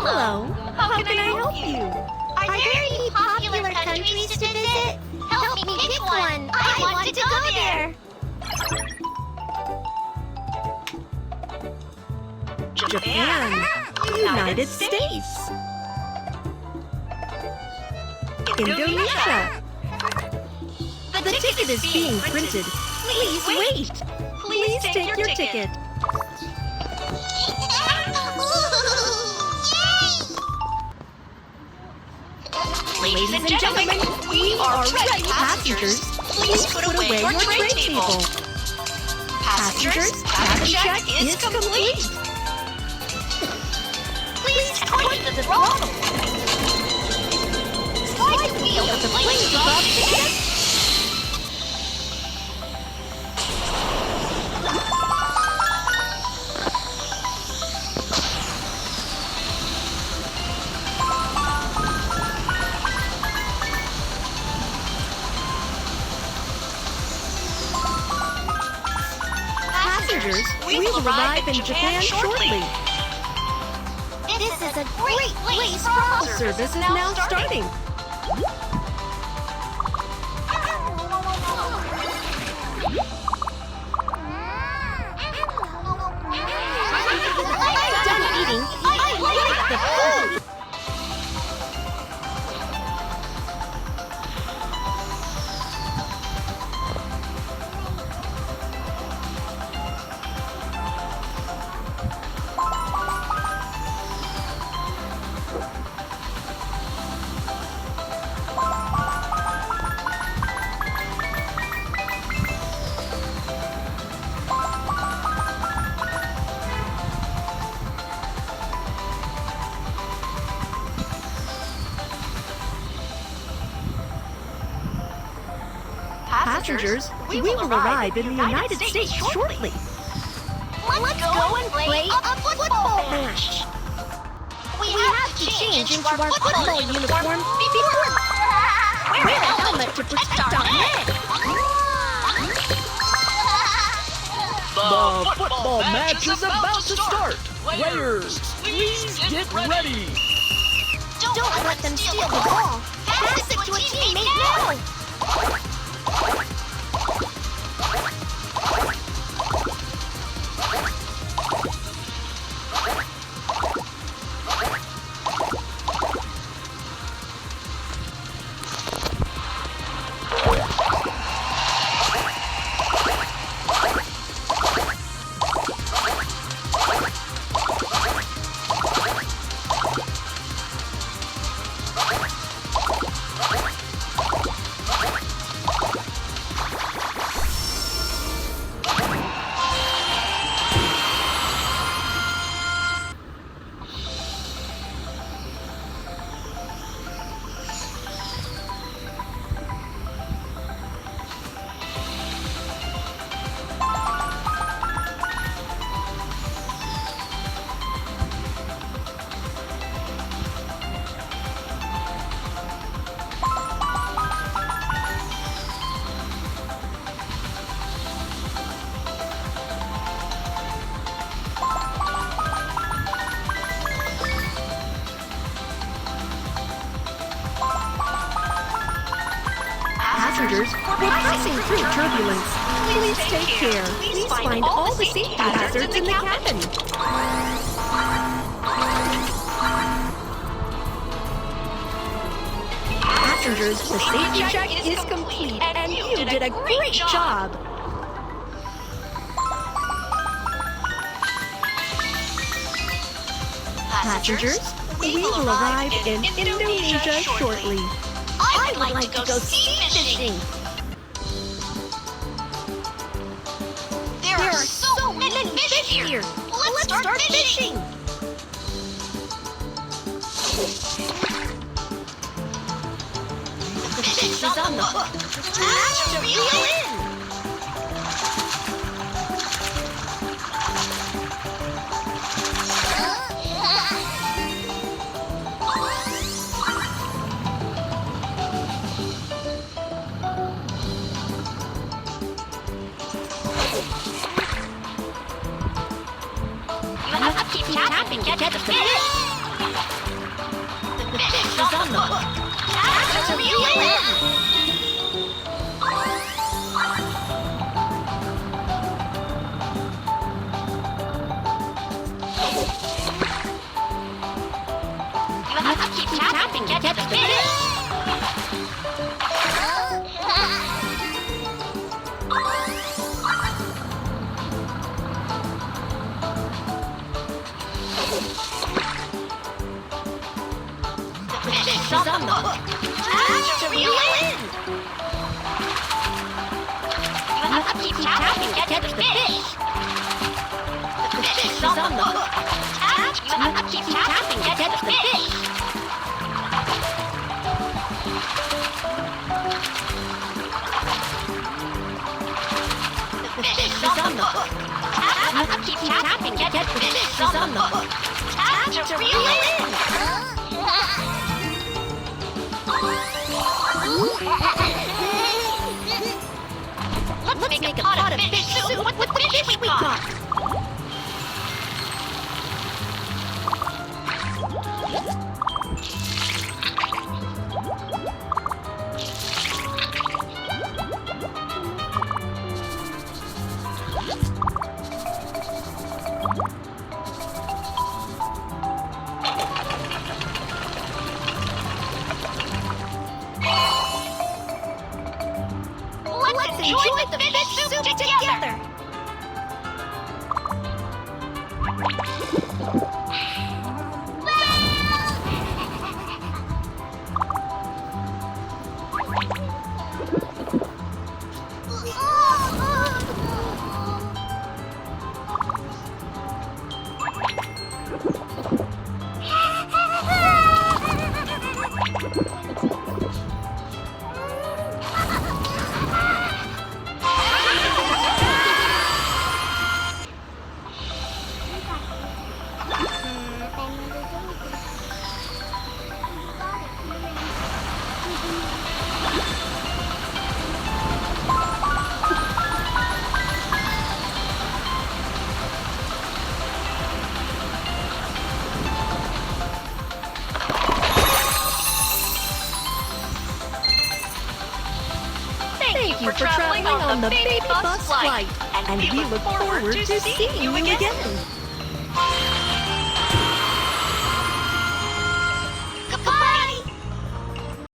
Hello. How can I help you? Are there any popular countries to visit? Help me pick one. I want to go there. Japan. United States. Indonesia. The ticket is being printed. Please wait. Please take your ticket. Ladies and gentlemen, we are ready. Passengers, please put away your tray table. Passengers, cabin check is complete. Please point to the throttle. Slide the wheel of the plane above the head. Passengers, we will arrive in Japan shortly. This is a great place for all Service is now starting. I'm done eating. I like the food. Passengers, we will arrive in the United States shortly. Let's go and play a football match. We have to change into our football uniform before. Wear a helmet to protect our head. The football match is about to start. Players, please get ready. Don't let them steal the ball. Pass it to a teammate now. Passengers, we're passing through turbulence. Please take care. Please find all the safety hazards in the cabin. Passengers, the safety check is complete, and you did a great job. Passengers, we will arrive in Indonesia shortly. I would like to go sea fishing. There are so many fish here. Let's start fishing. The fish is on the hook. Have to reel in. You have to keep tapping to get the fish. The fish is on the hook. Time to reel it in. You have to keep tapping to get the fish. The fish is on the hook. Time to reel it in. You have to keep tapping to get the fish. The fish is on the hook. You have to keep tapping to get the fish. The fish is on the hook. You have to keep tapping to get the fish on the hook. Time to reel it in. Let's make a pot of fish soup with the fish we caught. Let's enjoy the fish soup together. Thank you for traveling on the Babybus flight, and we look forward to seeing you again.